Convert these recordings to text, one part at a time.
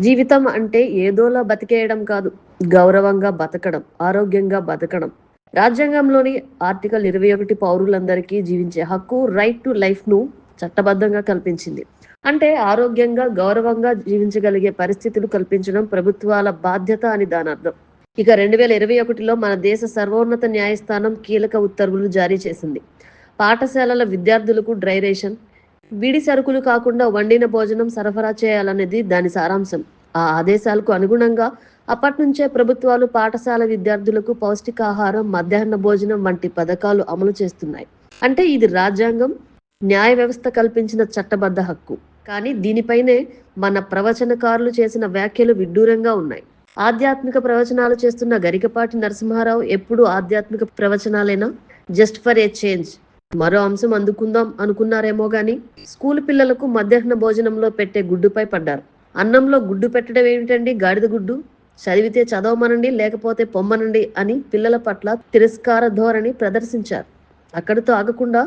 జీవితం అంటే ఏదోలా బతికేయడం కాదు. గౌరవంగా బతకడం, ఆరోగ్యంగా బతకడం. రాజ్యాంగంలోని ఆర్టికల్ 21 పౌరులందరికీ జీవించే హక్కు, రైట్ టు లైఫ్‌ను చట్టబద్ధంగా కల్పించింది. అంటే ఆరోగ్యంగా, గౌరవంగా జీవించగలిగే పరిస్థితులు కల్పించడం ప్రభుత్వాల బాధ్యత అని దానర్థం. ఇక 2021లో మన దేశ సర్వోన్నత న్యాయస్థానం కీలక ఉత్తర్వులు జారీ చేసింది. పాఠశాలల విద్యార్థులకు డ్రై రేషన్, విడి సరుకులు కాకుండా వండిన భోజనం సరఫరా చేయాలనేది దాని సారాంశం. ఆ ఆదేశాలకు అనుగుణంగా అప్పట్నుంచే ప్రభుత్వాలు పాఠశాల విద్యార్థులకు పౌష్టికాహారం, మధ్యాహ్న భోజనం వంటి పథకాలు అమలు చేస్తున్నాయి. అంటే ఇది రాజ్యాంగం, న్యాయ వ్యవస్థ కల్పించిన చట్టబద్ధ హక్కు. కానీ దీనిపైనే మన ప్రవచనకారులు చేసిన వ్యాఖ్యలు విడ్డూరంగా ఉన్నాయి. ఆధ్యాత్మిక ప్రవచనాలు చేస్తున్న గరికపాటి నరసింహారావు ఎప్పుడు ఆధ్యాత్మిక ప్రవచనాలేనా? జస్ట్ ఫర్ ఏ చేంజ్ మరో అంశం అందుకుందాం అనుకున్నారేమో గాని స్కూల్ పిల్లలకు మధ్యాహ్న భోజనంలో పెట్టే గుడ్డుపై పడ్డారు. అన్నంలో గుడ్డు పెట్టడం ఏమిటండి, గాడిద గుడ్డు? చదివితే చదవమనండి, లేకపోతే పొమ్మనండి అని పిల్లల పట్ల తిరస్కార ధోరణి ప్రదర్శించారు. అక్కడితో ఆగకుండా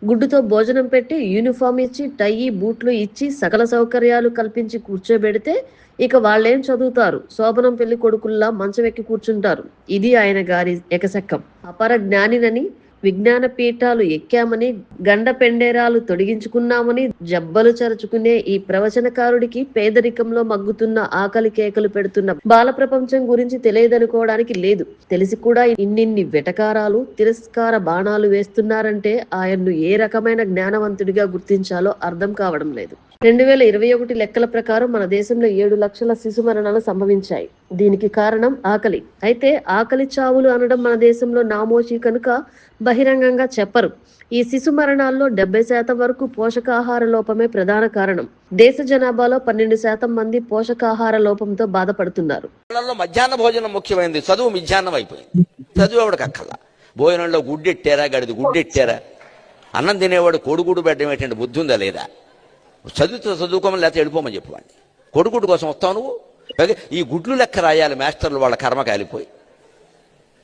గుడ్డుతో భోజనం పెట్టి, యూనిఫామ్ ఇచ్చి, టై, బూట్లు ఇచ్చి, సకల సౌకర్యాలు కల్పించి కూర్చోబెడితే ఇక వాళ్ళేం చదువుతారు? శోభనం పెళ్లి కొడుకుల్లా మంచం ఎక్కి కూర్చుంటారు. ఇది ఆయన గారి ఎకసెక్కం. అపర జ్ఞానినని, విజ్ఞాన పీఠాలు ఎక్కామని, గండ పెండేరాలు తొడిగించుకున్నామని జబ్బలు చరుచుకునే ఈ ప్రవచనకారుడికి పేదరికంలో మగ్గుతున్న, ఆకలి కేకలు పెడుతున్న బాల ప్రపంచం గురించి తెలియదనుకోవడానికి లేదు. తెలిసి కూడా ఇన్నిన్ని వెటకారాలు, తిరస్కార బాణాలు వేస్తున్నారంటే ఆయన్ను ఏ రకమైన జ్ఞానవంతుడిగా గుర్తించాలో అర్థం కావడం లేదు. 2021 లెక్కల ప్రకారం మన దేశంలో 7 లక్షల శిశు మరణాలు సంభవించాయి. దీనికి కారణం ఆకలి. అయితే ఆకలి చావులు అనడం మన దేశంలో నామోషి కనుక బహిరంగంగా చెప్పరు. ఈ శిశు మరణాల్లో 70% వరకు పోషకాహార లోపమే ప్రధాన కారణం. దేశ జనాభాలో 12% మంది పోషకాహార లోపంతో బాధపడుతున్నారు. మధ్యాహ్న భోజనం ముఖ్యమైనది, చదువు మధ్యాహ్నం అయిపోయింది. చదువు ఎవడికి అక్కర్లా. భోజనంలో గుడ్డెట్టారా, గడిది గుడ్డెట్టారా? అన్నం తినేవాడు కోడిగుడ్డు పెట్టడం ఏంటంటే బుద్ధి ఉందా లేదా? చదువుకోమని లేకపోతే వెళ్ళిపోమని చెప్పండి. కొడుకుడు కోసం వస్తావు నువ్వు. ఈ గుడ్లు లెక్క రాయాలి మాస్టర్లు, వాళ్ళ కర్మ కాలిపోయి.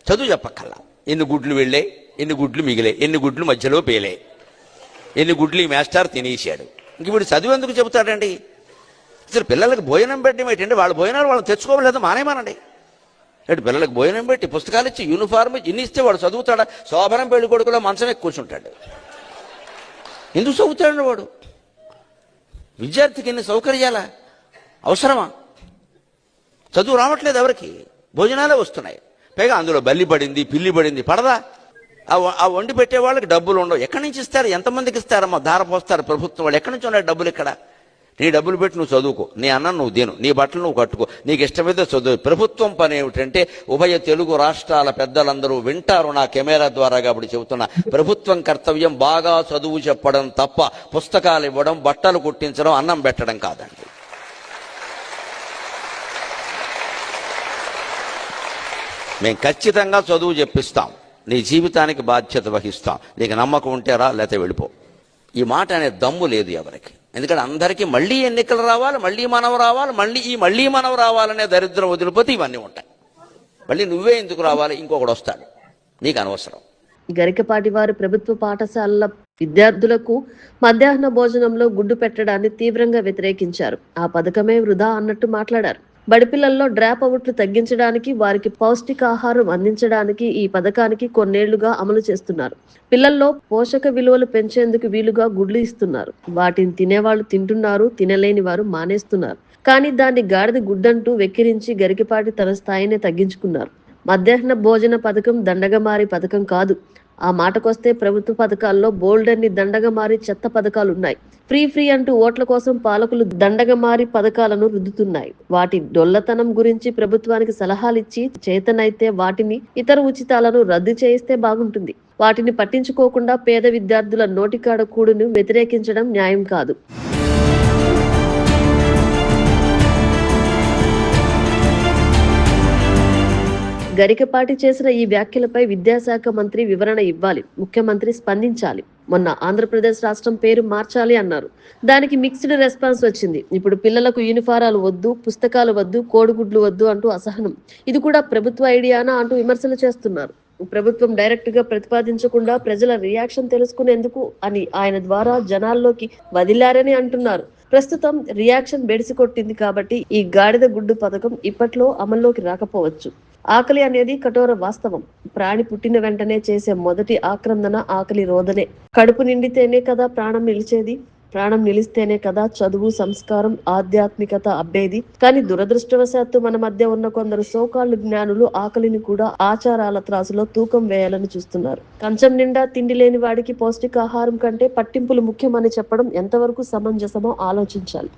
చదువు చెప్పక్కల్లా. ఎన్ని గుడ్లు వెళ్ళే, ఎన్ని గుడ్లు మిగిలే, ఎన్ని గుడ్లు మధ్యలో పేలే, ఎన్ని గుడ్లు ఈ మాస్టర్ తినేసాడు. ఇంక వీడు చదువు ఎందుకు చెబుతాడండి? అసలు పిల్లలకు భోజనం పెట్టడం ఏంటంటే వాళ్ళ భోజనాలు వాళ్ళు తెచ్చుకోవలేదు, మానేమానండి. అంటే పిల్లలకు భోజనం పెట్టి, పుస్తకాలు ఇచ్చి, యూనిఫార్మ్ ఇచ్చి, ఇన్ని ఇస్తే వాడు చదువుతాడా? శోభనం పెళ్లి కొడుకులో మంచం ఎక్కి కూర్చుంటాడు. ఎందుకు చదువుతాడు వాడు? విద్యార్థికి ఎన్ని సౌకర్యాలా అవసరమా? చదువు రావట్లేదు ఎవరికి, భోజనాలే వస్తున్నాయి. పైగా అందులో బల్లి పడింది, పిల్లి పడింది, పడదా? ఆ వండి పెట్టే వాళ్ళకి డబ్బులు ఉండవు. ఎక్కడి నుంచి ఇస్తారు? ఎంతమందికి ఇస్తారమ్మా? ధార పోస్తారు ప్రభుత్వం వాళ్ళు. ఎక్కడి నుంచి ఉన్నాయి డబ్బులు? ఇక్కడ నీ డబ్బులు పెట్టి నువ్వు చదువుకో, నీ అన్నం నువ్వు తిను, నీ బట్టలు నువ్వు కట్టుకో, నీకు ఇష్టమైతే చదువు. ప్రభుత్వం పని ఏమిటంటే, ఉభయ తెలుగు రాష్ట్రాల పెద్దలందరూ వింటారు నా కెమెరా ద్వారా కాబట్టి చెబుతున్నా, ప్రభుత్వం కర్తవ్యం బాగా చదువు చెప్పడం తప్ప పుస్తకాలు ఇవ్వడం, బట్టలు కుట్టించడం, అన్నం పెట్టడం కాదండి. మేము ఖచ్చితంగా చదువు చెప్పిస్తాం, నీ జీవితానికి బాధ్యత వహిస్తాం. నీకు నమ్మకం ఉంటే రా, లేకపోతే వెళ్ళిపో. ఈ మాట అనే దమ్ము లేదు ఎవరికి. ఎందుకంటే అందరికీ మళ్ళీ ఎన్నికలు రావాలి, మళ్ళీ మనం రావాలి, మళ్ళీ మనం రావాలనే దరిద్రం వదిలిపోతే ఇవన్నీ ఉంటాయి. మళ్ళీ నువ్వే ఎందుకు రావాలి? ఇంకొకడు వస్తాడు, నీకు అనవసరం. గరికపాటి వారు ప్రభుత్వ పాఠశాలల విద్యార్థులకు మధ్యాహ్న భోజనంలో గుడ్డు పెట్టడాన్ని తీవ్రంగా వ్యతిరేకించారు. ఆ పథకమే వృధా అన్నట్టు మాట్లాడారు. బడిపిల్లల్లో డ్రాప్ అవుట్లు తగ్గించడానికి, వారికి పౌష్టికాహారం అందించడానికి ఈ పథకానికి కొన్నేళ్లుగా అమలు చేస్తున్నారు. పిల్లల్లో పోషక విలువలు పెంచేందుకు వీలుగా గుడ్లు ఇస్తున్నారు. వాటిని తినేవాళ్ళు తింటున్నారు, తినలేని వారు మానేస్తున్నారు. కానీ దాన్ని గాడిద గుడ్డంటూ వెక్కిరించి గరికపాటి తన స్థాయినే తగ్గించుకున్నారు. మధ్యాహ్న భోజన పథకం దండగమారి పథకం కాదు. ఆ మాటకొస్తే ప్రభుత్వ పథకాల్లో బోల్డన్ని దండగమారి చెత్త పథకాలున్నాయి. ఫ్రీ అంటూ ఓట్ల కోసం పాలకులు దండగమారి పథకాలను రుద్దుతున్నాయి. వాటి డొల్లతనం గురించి ప్రభుత్వానికి సలహాలిచ్చి చేతనైతే వాటిని, ఇతర ఉచితాలను రద్దు చేయిస్తే బాగుంటుంది. వాటిని పట్టించుకోకుండా పేద విద్యార్థుల నోటికాడ కూడును వ్యతిరేకించడం న్యాయం కాదు. గరికపాటి చేసిన ఈ వ్యాఖ్యలపై విద్యాశాఖ మంత్రి వివరణ ఇవ్వాలి, ముఖ్యమంత్రి స్పందించాలి. మొన్న ఆంధ్రప్రదేశ్ రాష్ట్రం పేరు మార్చాలి అన్నారు. దానికి మిక్స్డ్ రెస్పాన్స్ వచ్చింది. ఇప్పుడు పిల్లలకు యూనిఫారాలు వద్దు, పుస్తకాలు వద్దు, కోడిగుడ్లు వద్దు అంటూ అసహనం. ఇది కూడా ప్రభుత్వ ఐడియానా అంటూ విమర్శలు చేస్తున్నారు. ప్రభుత్వం డైరెక్ట్ గా ప్రతిపాదించకుండా ప్రజల రియాక్షన్ తెలుసుకునేందుకు అని ఆయన ద్వారా జనాల్లోకి వదిలారని అంటున్నారు. ప్రస్తుతం రియాక్షన్ బెడిసి కొట్టింది కాబట్టి ఈ గాడిద గుడ్డు పథకం ఇప్పట్లో అమల్లోకి రాకపోవచ్చు. ఆకలి అనేది కఠోర వాస్తవం. ప్రాణి పుట్టిన వెంటనే చేసే మొదటి ఆక్రందన ఆకలి రోదనే. కడుపు నిండితేనే కదా ప్రాణం నిలిచేది. ప్రాణం నిలిస్తేనే కదా చదువు, సంస్కారం, ఆధ్యాత్మికత అబ్బేది. కానీ దురదృష్టవశాత్తు మన మధ్య ఉన్న కొందరు సోకాళ్ళు జ్ఞానులు ఆకలిని కూడా ఆచారాల త్రాసులో తూకం వేయాలని చూస్తున్నారు. కంచం నిండా తిండి లేని వాడికి పౌష్టికాహారం కంటే పట్టింపులు ముఖ్యమని చెప్పడం ఎంతవరకు సమంజసమో ఆలోచించాలి.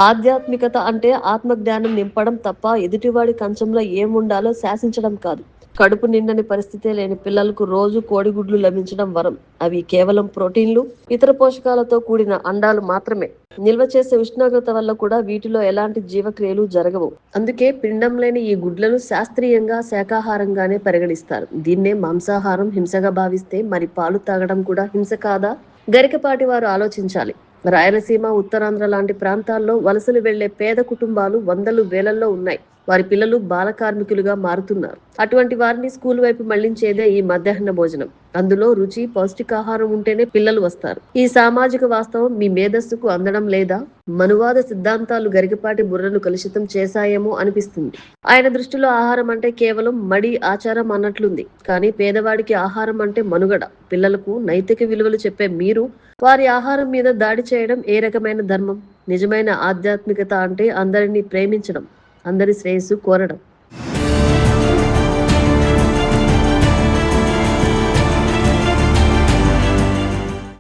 ఆధ్యాత్మికత అంటే ఆత్మజ్ఞానం నింపడం తప్ప ఎదుటివాడి కంచంలో ఏముండాలో శాసించడం కాదు. కడుపు నిండని పరిస్థితే లేని పిల్లలకు రోజు కోడిగుడ్లు లభించడం వరం. అవి కేవలం ప్రోటీన్లు, ఇతర పోషకాలతో కూడిన అండాలు మాత్రమే. నిల్వ చేసే ఉష్ణోగ్రత వల్ల కూడా వీటిలో ఎలాంటి జీవక్రియలు జరగవు. అందుకే పిండం లేని ఈ గుడ్లను శాస్త్రీయంగా శాకాహారంగానే పరిగణిస్తారు. దీన్నే మాంసాహారం హింసగా భావిస్తే మరి పాలు తాగడం కూడా హింస కాదా? గరికపాటి వారు ఆలోచించాలి. రాయలసీమ, ఉత్తరాంధ్ర లాంటి ప్రాంతాల్లో వలసలు వెళ్లే పేద కుటుంబాలు వందలు వేలల్లో ఉన్నాయి. వారి పిల్లలు బాల కార్మికులుగా మారుతున్నారు. అటువంటి వారిని స్కూల్ వైపు మళ్లించేదే ఈ మధ్యాహ్న భోజనం. అందులో రుచి, పౌష్టికాహారం ఉంటేనే పిల్లలు వస్తారు. ఈ సామాజిక వాస్తవం మీ మేధస్సుకు అందడం లేదా? మనువాద సిద్ధాంతాలు గరికపాటి బుర్రను కలుషితం చేశాయేమో అనిపిస్తుంది. ఆయన దృష్టిలో ఆహారం అంటే కేవలం మడి, ఆచారం అన్నట్లుంది. కానీ పేదవాడికి ఆహారం అంటే మనుగడ. పిల్లలకు నైతిక విలువలు చెప్పే మీరు వారి ఆహారం మీద దాడి చేయడం ఏ రకమైన ధర్మం? నిజమైన ఆధ్యాత్మికత అంటే అందరినీ ప్రేమించడం, అందరి శ్రేయస్సు కోరడం.